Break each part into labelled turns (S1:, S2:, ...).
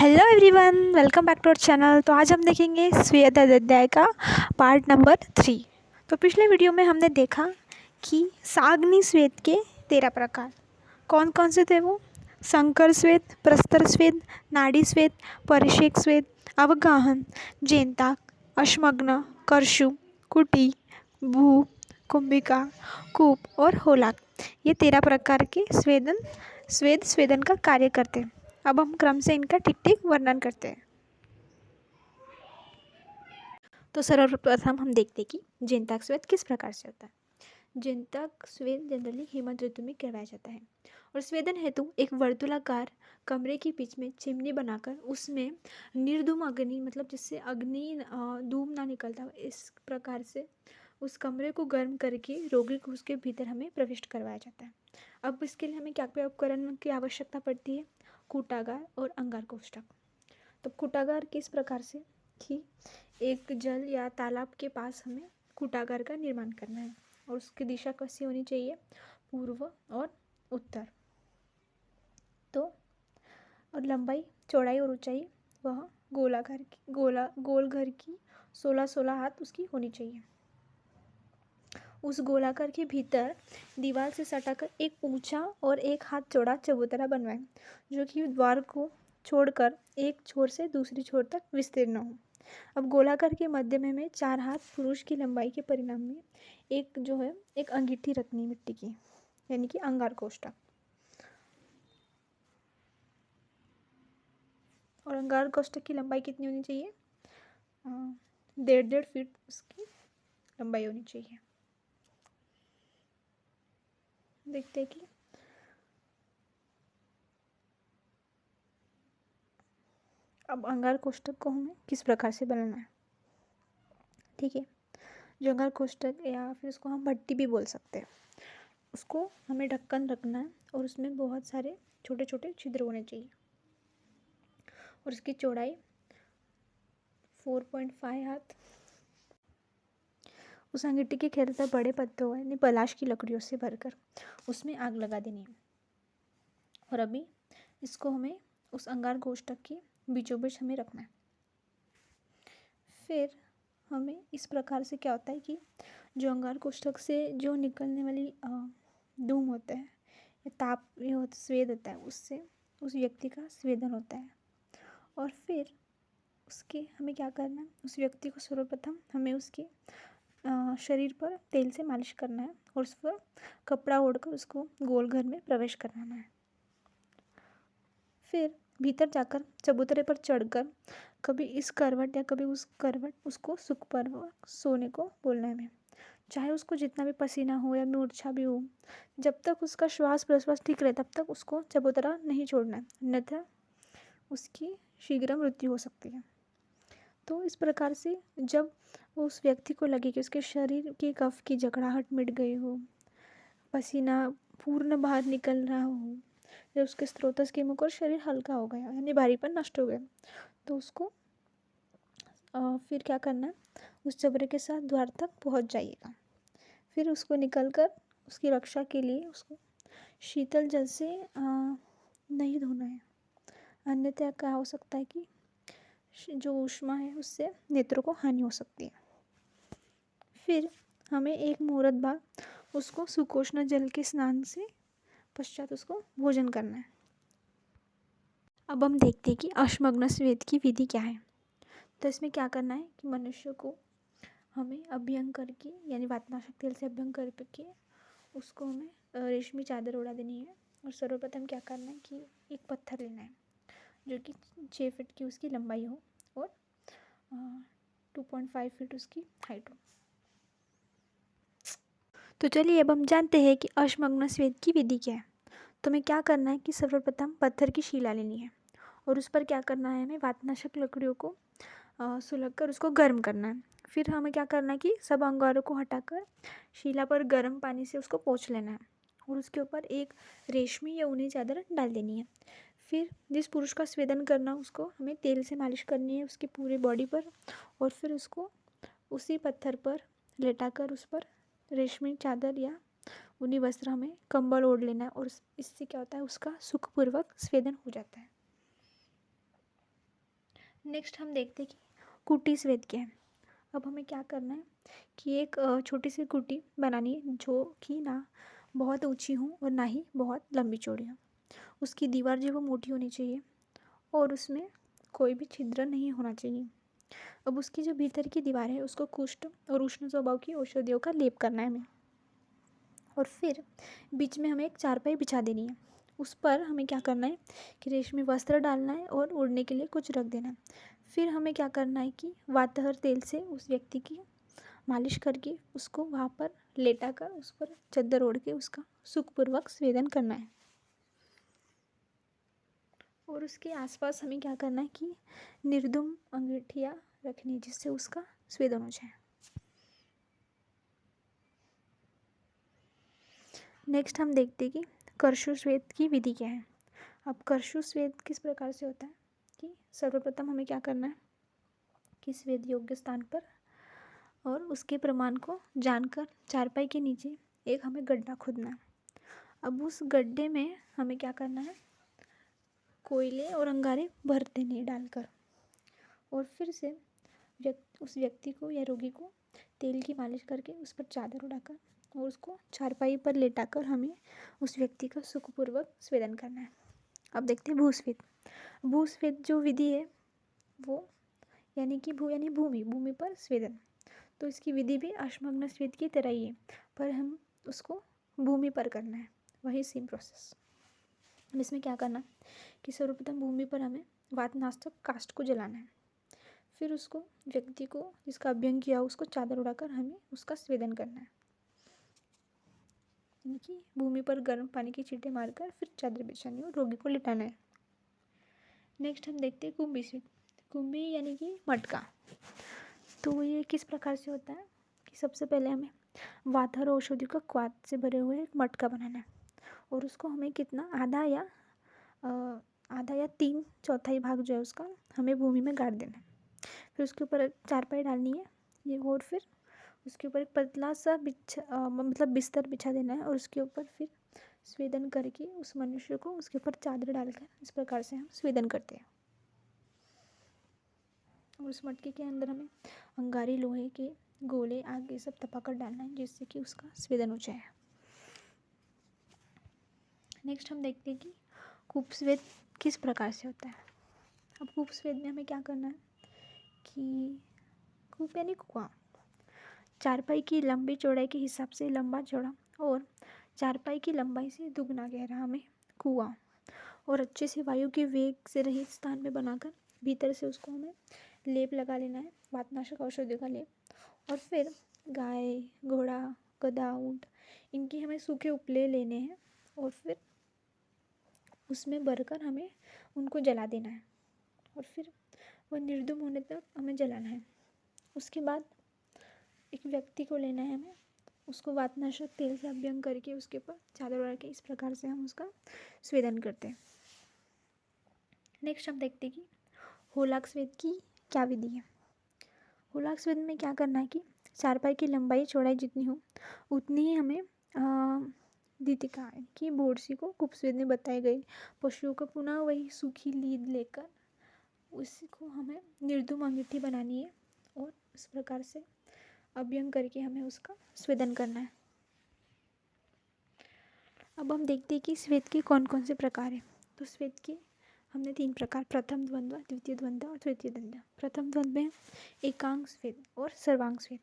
S1: Hello everyone, welcome back to our channel. तो आज हम देखेंगे स्वेद अध्याय का पार्ट नंबर 3। तो पिछले वीडियो में हमने देखा कि साग्नि स्वेद के 13 प्रकार कौन कौन से थे। वो संकर स्वेद, प्रस्तर स्वेद, नाड़ी स्वेद, परिषेक स्वेद, अवगाहन, जेनताक, अश्मग्न, कर्षु, कुटी, भू, कुंभिका, कूप और होलाक। ये 13 प्रकार के स्वेद स्वेदन का कार्य करते हैं। अब हम क्रम से इनका ठीक ठीक वर्णन करते हैं। तो सर्वप्रथम हम देखते हैं कि जेनताक स्वेद किस प्रकार से होता है। जेनताक स्वेद जनरली हेमंत ऋतु में करवाया जाता है और स्वेदन हेतु एक वर्तुलाकार कमरे के बीच में चिमनी बनाकर उसमें निर्धूम अग्नि, मतलब जिससे अग्नि धूम ना निकलता हो, इस प्रकार से उस कमरे को गर्म करके रोगी को उसके भीतर हमें प्रविष्ट करवाया जाता है। अब इसके लिए हमें क्या क्या उपकरण की आवश्यकता पड़ती है? कूटागार और अंगार कोष्ठक। तो कूटागार किस प्रकार से कि एक जल या तालाब के पास हमें कूटागार का निर्माण करना है और उसकी दिशा कैसी होनी चाहिए? पूर्व और उत्तर। तो और लंबाई, चौड़ाई और ऊंचाई वह गोल घर की 16-16 हाथ उसकी होनी चाहिए। उस गोलाकार के भीतर दीवार से सटाकर एक ऊंचा और एक हाथ चौड़ा चबूतरा बनवाएं, जो कि द्वार को छोड़कर एक छोर से दूसरी छोर तक विस्तीर्ण हो। अब गोलाकार के मध्य में हमें 4 हाथ पुरुष की लंबाई के परिणाम में एक अंगीठी रखनी मिट्टी की, यानी कि अंगार कोष्ठक। और अंगार कोष्ठक की लंबाई कितनी होनी चाहिए? 1.5 फीट उसकी लंबाई होनी चाहिए। देखते हैं कि अब अंगार कोष्ठक को हमें किस प्रकार से बनाना है। ठीक है, जो अंगार कोष्ठक या फिर उसको हम भट्टी भी बोल सकते हैं, उसको हमें ढक्कन रखना है और उसमें बहुत सारे छोटे छोटे छिद्र होने चाहिए और उसकी चौड़ाई 4.5 हाथ। उस अंगीठी के खेलते बड़े पत्तों यानी पलाश की लकड़ियों से भरकर उसमें आग लगा देनी है। और अभी इसको हमें उस अंगार कोष्ठक के बीचों बीच हमें रखना है। फिर हमें इस प्रकार से क्या होता है कि जो अंगार कोष्ठक से जो निकलने वाली धूम होता है या ताप स्वेद होता है, उससे उस व्यक्ति का स्वेदन होता है। और फिर उसके हमें क्या करना है, उस व्यक्ति को सर्वप्रथम हमें उसके शरीर पर तेल से मालिश करना है और उस पर कपड़ा ओढ़कर उसको गोल घर में प्रवेश कराना है। फिर भीतर जाकर चबूतरे पर चढ़कर कभी इस करवट या कभी उस करवट उसको सुखपूर्वक सोने को बोलना है हमें, चाहे उसको जितना भी पसीना हो या मूर्छा भी हो। जब तक उसका श्वास प्रश्वास ठीक रहे तब तक उसको चबूतरा नहीं छोड़ना है, अन्यथा उसकी शीघ्र मृत्यु हो सकती है। तो इस प्रकार से जब उस व्यक्ति को लगे कि उसके शरीर की कफ की जकड़ाहट मिट गई हो, पसीना पूर्ण बाहर निकल रहा हो, जब उसके स्रोतस के मुख और शरीर हल्का हो गया यानी भारीपन नष्ट हो गया, तो उसको फिर क्या करना है, उस चबरे के साथ द्वार तक पहुंच जाइएगा। फिर उसको निकलकर उसकी रक्षा के लिए उसको शीतल जल से नहीं धोना है, अन्यथा क्या हो सकता है कि जो ऊष्मा है उससे नेत्रों को हानि हो सकती है। फिर हमें एक मुहूर्त बाद उसको सुकोष्ण जल के स्नान से पश्चात उसको भोजन करना है। अब हम देखते हैं कि अश्मग्न स्वेद की विधि क्या है। तो इसमें क्या करना है कि मनुष्य को हमें अभ्यंग करके यानी वातनाशक तेल से अभ्यंग करके उसको हमें रेशमी चादर उड़ा देनी है। और सर्वप्रथम क्या करना है कि एक पत्थर लेना है जो कि 6 फीट की उसकी लंबाई हो और 2.5 फीट उसकी हाइट हो। तो चलिए अब हम जानते हैं कि अश्मग्न स्वेद की विधि क्या है। तो हमें क्या करना है कि सर्वप्रथम पत्थर की शिला लेनी है और उस पर क्या करना है, हमें वातनाशक लकड़ियों को सुलग कर उसको गर्म करना है। फिर हमें क्या करना है कि सब अंगारों को हटाकर शिला पर गर्म पानी से उसको पोंछ लेना है और उसके ऊपर एक रेशमी या ऊनी चादर डाल देनी है। फिर जिस पुरुष का स्वेदन करना उसको हमें तेल से मालिश करनी है उसकी पूरी बॉडी पर और फिर उसको उसी पत्थर पर लेटाकर उस पर रेशमी चादर या ऊनी वस्त्र हमें कंबल ओढ़ लेना है और इससे क्या होता है, उसका सुखपूर्वक स्वेदन हो जाता है। नेक्स्ट हम देखते हैं कि कुटी स्वेद क्या है। अब हमें क्या करना है कि एक छोटी सी कुटी बनानी है जो कि ना बहुत ऊंची हो और ना ही बहुत लंबी चौड़ी हो। उसकी दीवार जो है वो मोटी होनी चाहिए और उसमें कोई भी छिद्र नहीं होना चाहिए। अब उसकी जो भीतर की दीवार है उसको कुष्ठ और उष्ण स्वभाव की औषधियों का लेप करना है हमें। और फिर बीच में हमें एक चारपाई बिछा देनी है। उस पर हमें क्या करना है कि रेशमी वस्त्र डालना है और ओढ़ने के लिए कुछ रख देना है। फिर हमें क्या करना है कि वातहर तेल से उस व्यक्ति की मालिश करके उसको वहाँ पर लेटा कर उस पर चद्दर ओढ़ के उसका सुखपूर्वक स्वेदन करना है। और उसके आसपास हमें क्या करना है कि निर्दुम अंगीठियाँ रखनी है जिससे उसका स्वेदन हो जाए। नेक्स्ट हम देखते हैं कि कर्षु स्वेद की विधि क्या है। अब कर्षु स्वेद किस प्रकार से होता है कि सर्वप्रथम हमें क्या करना है कि स्वेद योग्य स्थान पर और उसके प्रमाण को जानकर चारपाई के नीचे एक हमें गड्ढा खोदना है। अब उस गड्ढे में हमें क्या करना है कोयले और अंगारे भर देने डालकर और फिर से उस व्यक्ति को या रोगी को तेल की मालिश करके उस पर चादर उड़ाकर और उसको चारपाई पर लेटाकर हमें उस व्यक्ति का सुखपूर्वक स्वेदन करना है। अब देखते हैं भूस्वेद। भूस्वेद जो विधि है वो यानी कि यानी भूमि पर स्वेदन। तो इसकी विधि भी अश्मग्न स्वेद की तरह ही है पर हम उसको भूमि पर करना है, वही सेम प्रोसेस। अब इसमें क्या करना कि सर्वप्रथम भूमि पर हमें वातनाशक काष्ठ को जलाना है। फिर उसको व्यक्ति को जिसका अभ्यंग किया उसको चादर उड़ाकर हमें उसका स्वेदन करना है। यानी कि भूमि पर गर्म पानी की छींटे मारकर फिर चादर बिछानी और रोगी को लिटाना है। नेक्स्ट हम देखते हैं कुंभी स्वेद। कुंभी यानी कि मटका। तो ये किस प्रकार से होता है कि सबसे पहले हमें वातर औषधियों का क्वाथ से भरे हुए एक मटका बनाना है और उसको हमें कितना आधा या 3/4 भाग जो है उसका हमें भूमि में गाड़ देना है। फिर उसके ऊपर चारपाई डालनी है ये और फिर उसके ऊपर एक पतला सा मतलब बिस्तर बिछा देना है और उसके ऊपर फिर स्वेदन करके उस मनुष्य को उसके ऊपर चादर डालकर इस प्रकार से हम स्वेदन करते हैं। और उस मटके के अंदर हमें अंगारी लोहे के गोले आगे सब तपाकर डालना है जिससे कि उसका स्वेदन हो जाए। नेक्स्ट हम देखते हैं कि कूप स्वेद किस प्रकार से होता है। अब कूप स्वेद में हमें क्या करना है कि कूप यानी कुआं चारपाई की लंबी चौड़ाई के हिसाब से लंबा चौड़ा और चारपाई की लंबाई से दुगना गहरा हमें कुआं और अच्छे से वायु के वेग से रहित स्थान में बनाकर भीतर से उसको हमें लेप लगा लेना है वातनाशक औषधियों का लेप। और फिर गाय घोड़ा गधा ऊंट इनकी हमें सूखे उपले लेने हैं और फिर उसमें भरकर हमें उनको जला देना है और फिर वह निर्धूम होने तक हमें जलाना है। उसके बाद एक व्यक्ति को लेना है हमें उसको वातनाशक तेल से अभ्यंग करके उसके ऊपर चादर ओढ़ा के इस प्रकार से हम उसका स्वेदन करते हैं। नेक्स्ट हम देखते हैं कि होलाक स्वेद की क्या विधि है। होलाक स्वेद में क्या करना है कि चारपाई की लंबाई चौड़ाई जितनी हो उतनी ही हमें दीतिका की बोरसी को कुपस्वेद में बताई गई पशुओं को पुनः वही सूखी लीद लेकर उसको हमें निर्धूम अंगीठी बनानी है और इस प्रकार से अभ्यंग करके हमें उसका स्वेदन करना है। अब हम देखते हैं कि स्वेद के कौन कौन से प्रकार हैं। तो स्वेद के हमने 3 प्रकार प्रथम द्वंद्व द्वितीय द्वंद्व और तृतीय द्वंद्व। प्रथम द्वंद्व में एकांग स्वेद और सर्वांग स्वेद।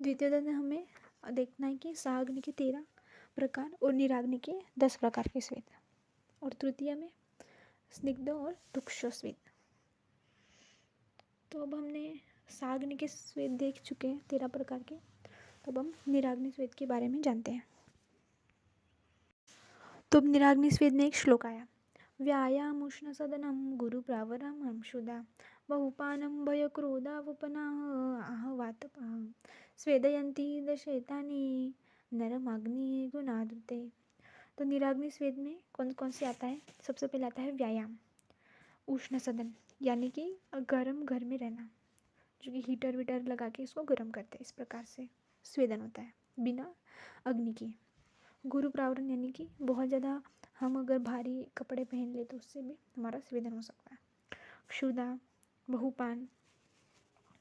S1: द्वितीय द्वंद्व हमें देखना है कि सहाग्नि के 13 प्रकार और निराग्नि के 10 प्रकार के स्वेद और तृतीय में स्निग्ध और तुक्ष स्वेद। तो अब हमने सहाग्नि के स्वेद देख चुके हैं 13 प्रकार के। तो अब हम निराग्नि स्वेद के बारे में जानते हैं। तो अब निराग्नि स्वेद में एक श्लोक आया व्यायाम उष्ण सदनम गुरु प्रावरम अंशुदा बहुपानम भय क्रोधावपनाह आहवातपः स्वेदयन्ती दशेतानि नरमाग्नि गुणादुते। तो निराग्नि स्वेद में कौन कौन से आता है। सबसे पहले आता है व्यायाम उष्ण सदन यानी कि गर्म घर में रहना जो कि हीटर वीटर लगा के इसको गर्म करते हैं इस प्रकार से स्वेदन होता है बिना अग्नि के। गुरु प्रावरण यानी कि बहुत ज़्यादा हम अगर भारी कपड़े पहन ले तो उससे भी हमारा स्वेदन हो सकता है। क्षुधा, बहुपान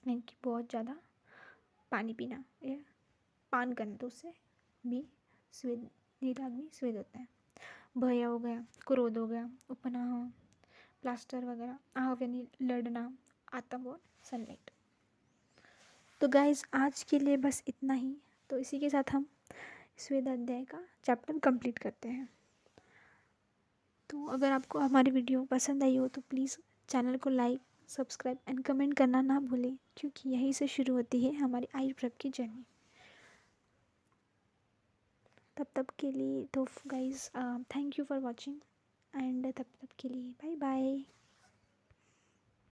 S1: यानी कि बहुत ज़्यादा पानी पीना या पान करना, तो उससे भी स्वेद, नीलाग्नि में स्वेद होता है। भय हो गया, क्रोध हो गया, उपनाह, प्लास्टर वगैरह, आह यानी लड़ना, आतंक और सनलाइट। तो गाइज आज के लिए बस इतना ही। तो इसी के साथ हम स्वेद अध्याय का चैप्टर कंप्लीट करते हैं। तो अगर आपको हमारी वीडियो पसंद आई हो तो प्लीज़ चैनल को लाइक, सब्सक्राइब एंड कमेंट करना ना भूलें, क्योंकि यहीं से शुरू होती है हमारी आई प्रेप की जर्नी। तब के लिए तो guys thank you for watching and तब के लिए बाय बाय।